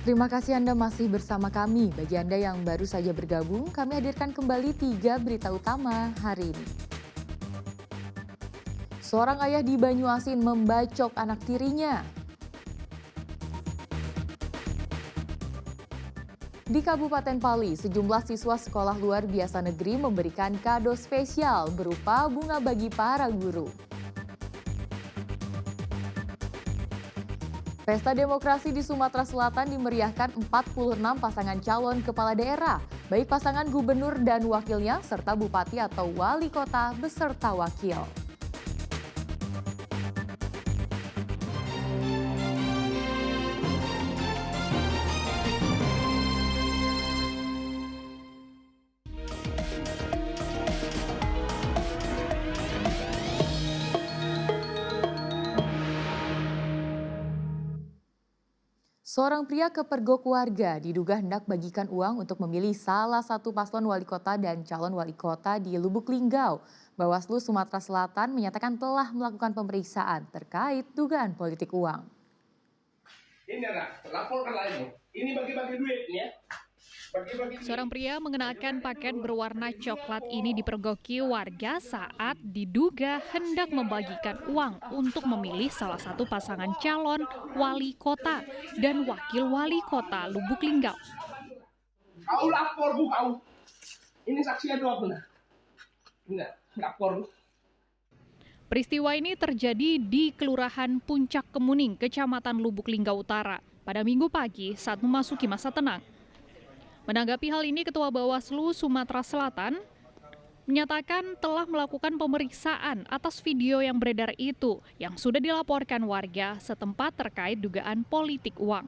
Terima kasih Anda masih bersama kami. Bagi Anda yang baru saja bergabung, kami hadirkan kembali 3 berita utama hari ini. Seorang ayah di Banyuasin membacok anak tirinya. Di Kabupaten Pali, sejumlah siswa sekolah luar biasa negeri memberikan kado spesial berupa bunga bagi para guru. Pesta demokrasi di Sumatera Selatan dimeriahkan 46 pasangan calon kepala daerah, baik pasangan gubernur dan wakilnya, serta bupati atau wali kota beserta wakil. Seorang pria kepergok warga diduga hendak bagikan uang untuk memilih salah satu paslon wali kota dan calon wali kota di Lubuk Linggau. Bawaslu Sumatera Selatan menyatakan telah melakukan pemeriksaan terkait dugaan politik uang. Ini anak, laporkan lagi. Ini bagi-bagi duit ya. Seorang pria mengenakan pakaian berwarna coklat ini dipergoki warga saat diduga hendak membagikan uang untuk memilih salah satu pasangan calon wali kota dan wakil wali kota Lubuk Linggau. Kau lapor bu kau. Ini saksinya dua benar. Enggak, lapor. Peristiwa ini terjadi di Kelurahan Puncak Kemuning, Kecamatan Lubuk Linggau Utara pada Minggu pagi saat memasuki masa tenang. Menanggapi hal ini, Ketua Bawaslu Sumatera Selatan menyatakan telah melakukan pemeriksaan atas video yang beredar itu yang sudah dilaporkan warga setempat terkait dugaan politik uang.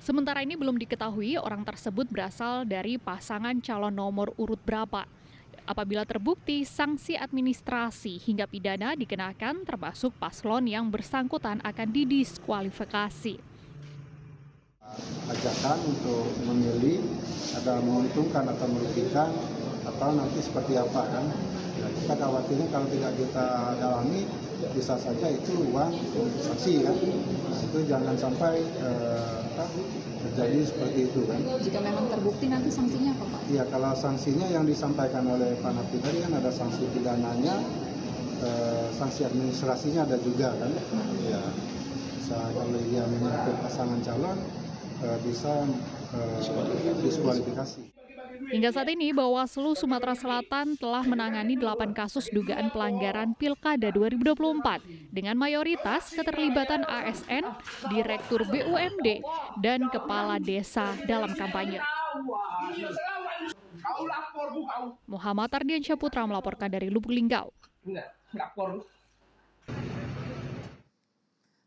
Sementara ini belum diketahui orang tersebut berasal dari pasangan calon nomor urut berapa. Apabila terbukti, sanksi administrasi hingga pidana dikenakan termasuk paslon yang bersangkutan akan didiskualifikasi. Ajakan untuk memilih ada menguntungkan atau merugikan atau nanti seperti apa kan. Nah, kita khawatirnya kalau tidak kita dalami bisa saja itu uang saksi kan. Nah, itu jangan sampai terjadi seperti itu kan. Jika memang terbukti nanti sanksinya apa Pak? Iya, kalau sanksinya yang disampaikan oleh Pak Napi tadi kan ada sanksi pidananya, sanksi administrasinya ada juga kan. Ya, kalau dia menyangkut pasangan calon bisa diskualifikasi. Hingga saat ini, Bawaslu Sumatera Selatan telah menangani 8 kasus dugaan pelanggaran Pilkada 2024 dengan mayoritas keterlibatan ASN, Direktur BUMD, dan Kepala Desa dalam kampanye. Muhammad Ardiansyah Putra melaporkan dari Lubuk Linggau. Lapor.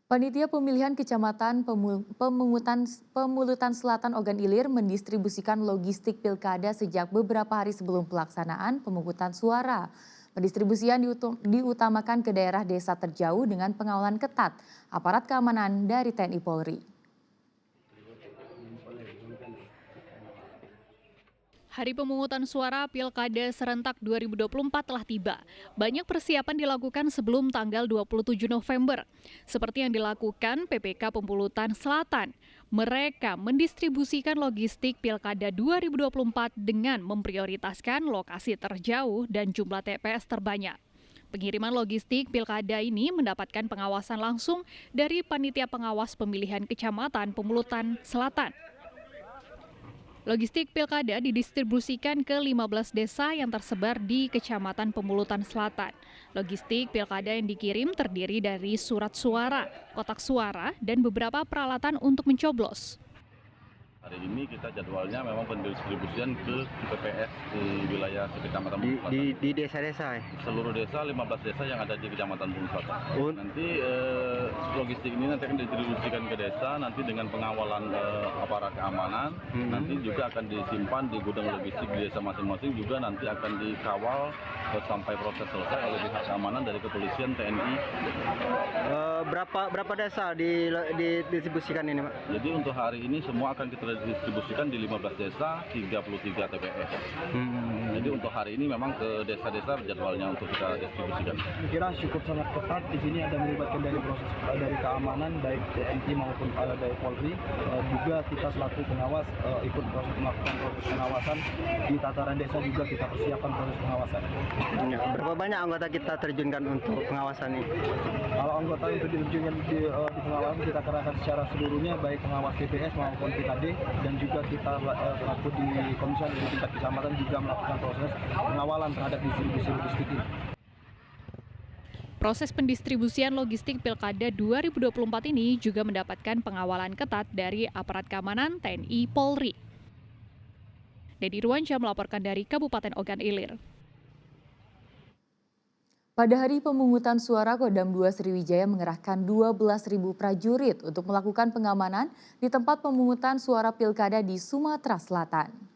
Panitia Pemilihan Kecamatan Pemulutan Selatan Ogan Ilir mendistribusikan logistik pilkada sejak beberapa hari sebelum pelaksanaan pemungutan suara. Pendistribusian diutamakan ke daerah desa terjauh dengan pengawalan ketat aparat keamanan dari TNI Polri. Hari pemungutan suara Pilkada serentak 2024 telah tiba. Banyak persiapan dilakukan sebelum tanggal 27 November. Seperti yang dilakukan PPK Pemulutan Selatan. Mereka mendistribusikan logistik Pilkada 2024 dengan memprioritaskan lokasi terjauh dan jumlah TPS terbanyak. Pengiriman logistik Pilkada ini mendapatkan pengawasan langsung dari Panitia Pengawas Pemilihan Kecamatan Pemulutan Selatan. Logistik Pilkada didistribusikan ke 15 desa yang tersebar di Kecamatan Pemulutan Selatan. Logistik Pilkada yang dikirim terdiri dari surat suara, kotak suara, dan beberapa peralatan untuk mencoblos. Hari ini kita jadwalnya memang pendistribusian ke TPS di wilayah Kecamatan Bumi Selatan. Di desa-desa ya? Seluruh desa, 15 desa yang ada di Kecamatan Bumi Selatan. Nanti logistik ini nanti akan didistribusikan ke desa, nanti dengan pengawalan aparat keamanan, nanti juga akan disimpan di gudang logistik di desa masing-masing, juga nanti akan dikawal sampai proses selesai oleh pihak keamanan dari kepolisian, TNI. Berapa desa didistribusikan ini, Pak? Jadi untuk hari ini semua akan kita distribusikan di 15 desa, 33 TPS. Jadi untuk hari ini memang ke desa-desa jadwalnya untuk kita distribusikan. Saya kira cukup sangat ketat. Di sini ada melibatkan dari keamanan baik TNI maupun dari Polri. Juga kita selaku pengawas ikut melakukan proses pengawasan di tataran desa, juga kita persiapkan proses pengawasan. Ya, berapa banyak anggota kita terjunkan untuk pengawasan ini? Kalau anggota untuk diterjunkan di pengawasan, kita kerahkan secara seluruhnya, baik pengawas TPS maupun PKD, dan juga kita selaku di komisan di tingkat kecamatan juga melakukan proses pengawalan terhadap distribusi logistik ini. Proses pendistribusian logistik Pilkada 2024 ini juga mendapatkan pengawalan ketat dari aparat keamanan TNI Polri. Dedi Ruansyah melaporkan dari Kabupaten Ogan Ilir. Pada hari pemungutan suara, Kodam 2 Sriwijaya mengerahkan 12.000 prajurit untuk melakukan pengamanan di tempat pemungutan suara Pilkada di Sumatera Selatan.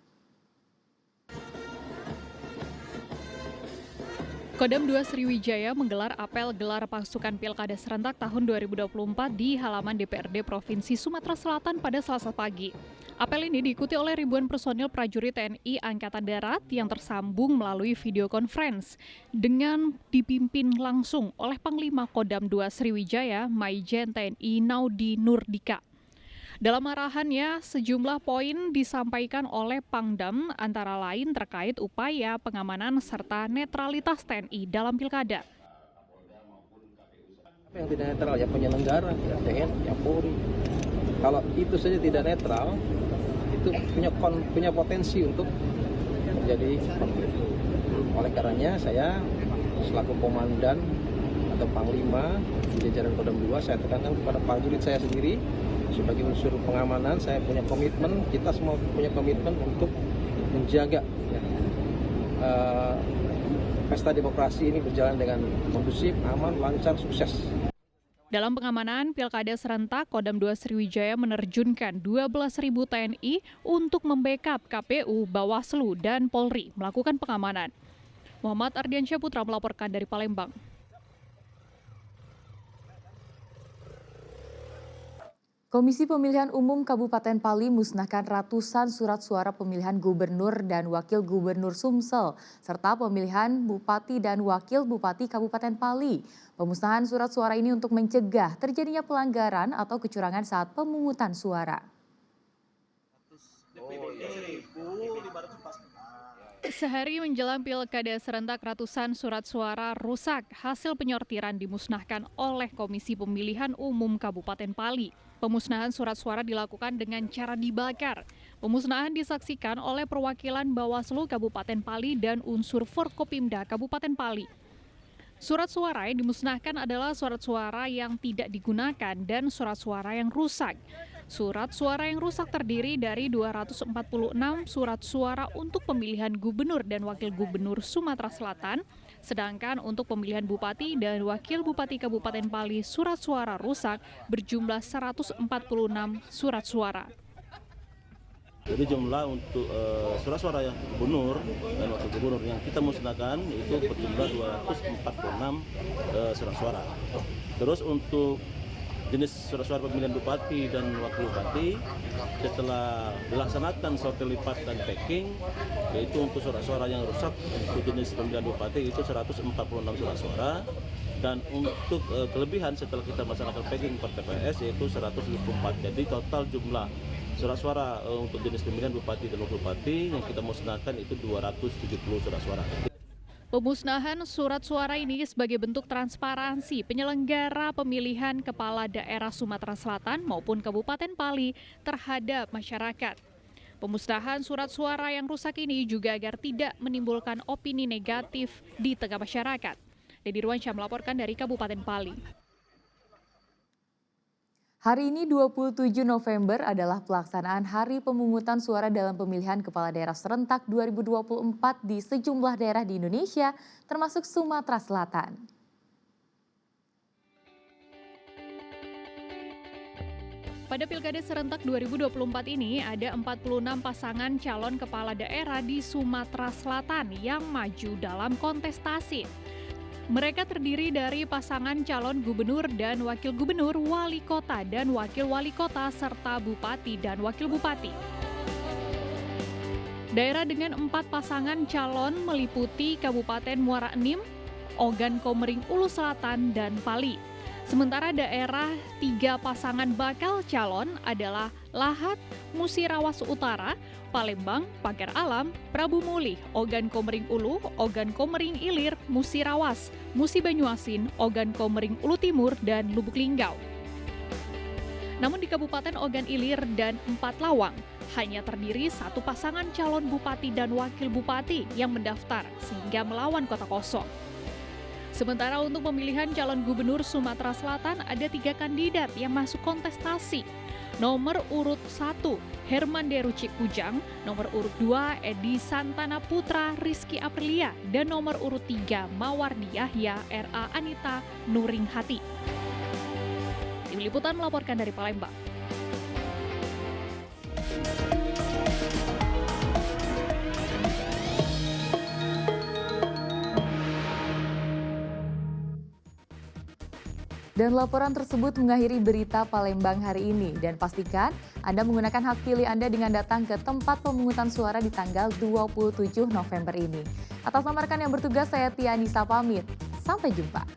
Kodam 2 Sriwijaya menggelar apel gelar pasukan Pilkada serentak tahun 2024 di halaman DPRD Provinsi Sumatera Selatan pada Selasa pagi. Apel ini diikuti oleh ribuan personil prajurit TNI Angkatan Darat yang tersambung melalui video conference dengan dipimpin langsung oleh Panglima Kodam 2 Sriwijaya, Maijen TNI Naudi Nurdika. Dalam arahannya, sejumlah poin disampaikan oleh Pangdam antara lain terkait upaya pengamanan serta netralitas TNI dalam pilkada. Yang tidak netral ya penyelenggara, ya TNI, ya Polri. Kalau itu saja tidak netral, itu punya potensi untuk menjadi konflik. Oleh karenanya saya selaku komandan atau panglima di jajaran Kodam 2, saya tekankan kepada prajurit saya sendiri sebagai unsur pengamanan. Saya punya komitmen, kita semua punya komitmen untuk menjaga pesta demokrasi ini berjalan dengan kondusif, aman, lancar, sukses. Dalam pengamanan Pilkada serentak, Kodam 2 Sriwijaya menerjunkan 12.000 TNI untuk membackup KPU, Bawaslu, dan Polri melakukan pengamanan. Muhammad Ardiansyah Putra melaporkan dari Palembang. Komisi Pemilihan Umum Kabupaten Pali musnahkan ratusan surat suara pemilihan gubernur dan wakil gubernur Sumsel, serta pemilihan bupati dan wakil bupati Kabupaten Pali. Pemusnahan surat suara ini untuk mencegah terjadinya pelanggaran atau kecurangan saat pemungutan suara. Sehari menjelang Pilkada serentak, ratusan surat suara rusak hasil penyortiran dimusnahkan oleh Komisi Pemilihan Umum Kabupaten Pali. Pemusnahan surat suara dilakukan dengan cara dibakar. Pemusnahan disaksikan oleh perwakilan Bawaslu Kabupaten Pali dan unsur Forkopimda Kabupaten Pali. Surat suara yang dimusnahkan adalah surat suara yang tidak digunakan dan surat suara yang rusak. Surat suara yang rusak terdiri dari 246 surat suara untuk pemilihan gubernur dan wakil gubernur Sumatera Selatan, sedangkan untuk pemilihan bupati dan wakil bupati Kabupaten Pali surat suara rusak berjumlah 146 surat suara. Jadi jumlah untuk surat suara yang gubernur dan wakil gubernur yang kita musnahkan itu berjumlah 246 surat suara. Terus untuk jenis surat suara pemilihan bupati dan wakil bupati setelah dilaksanakan sortir lipat dan packing, yaitu untuk surat suara yang rusak untuk jenis pemilihan bupati itu 146 surat suara, dan untuk kelebihan setelah kita melaksanakan packing per TPS yaitu 124. Jadi total jumlah surat suara untuk jenis pemilihan bupati dan wakil bupati yang kita musnahkan itu 270 surat suara. Pemusnahan surat suara ini sebagai bentuk transparansi penyelenggara pemilihan kepala daerah Sumatera Selatan maupun Kabupaten Pali terhadap masyarakat. Pemusnahan surat suara yang rusak ini juga agar tidak menimbulkan opini negatif di tengah masyarakat. Dedi Ruansyah melaporkan dari Kabupaten Pali. Hari ini 27 November adalah pelaksanaan Hari Pemungutan Suara dalam pemilihan Kepala Daerah Serentak 2024 di sejumlah daerah di Indonesia, termasuk Sumatera Selatan. Pada Pilkada Serentak 2024 ini ada 46 pasangan calon kepala daerah di Sumatera Selatan yang maju dalam kontestasi. Mereka terdiri dari pasangan calon gubernur dan wakil gubernur, wali kota dan wakil wali kota, serta bupati dan wakil bupati. Daerah dengan 4 pasangan calon meliputi Kabupaten Muara Enim, Ogan Komering Ulu Selatan, dan Pali. Sementara daerah 3 pasangan bakal calon adalah Lahat, Musirawas Utara, Palembang, Pagar Alam, Prabu Mulih, Ogan Komering Ulu, Ogan Komering Ilir, Musirawas, Musi Banyuasin, Ogan Komering Ulu Timur, dan Lubuk Linggau. Namun di Kabupaten Ogan Ilir dan 4 Lawang, hanya terdiri 1 pasangan calon bupati dan wakil bupati yang mendaftar sehingga melawan kota kosong. Sementara untuk pemilihan calon gubernur Sumatera Selatan ada 3 kandidat yang masuk kontestasi. Nomor urut 1, Herman Deru Cikujang, nomor urut 2, Edi Santana Putra Rizky Aprilia, dan nomor urut 3, Mawardi Yahya R.A. Anita Nuring Hati. Tim Liputan melaporkan dari Palembang. Dan laporan tersebut mengakhiri berita Palembang hari ini. Dan pastikan Anda menggunakan hak pilih Anda dengan datang ke tempat pemungutan suara di tanggal 27 November ini. Atas nama rekan yang bertugas, saya Tia Nisa pamit. Sampai jumpa.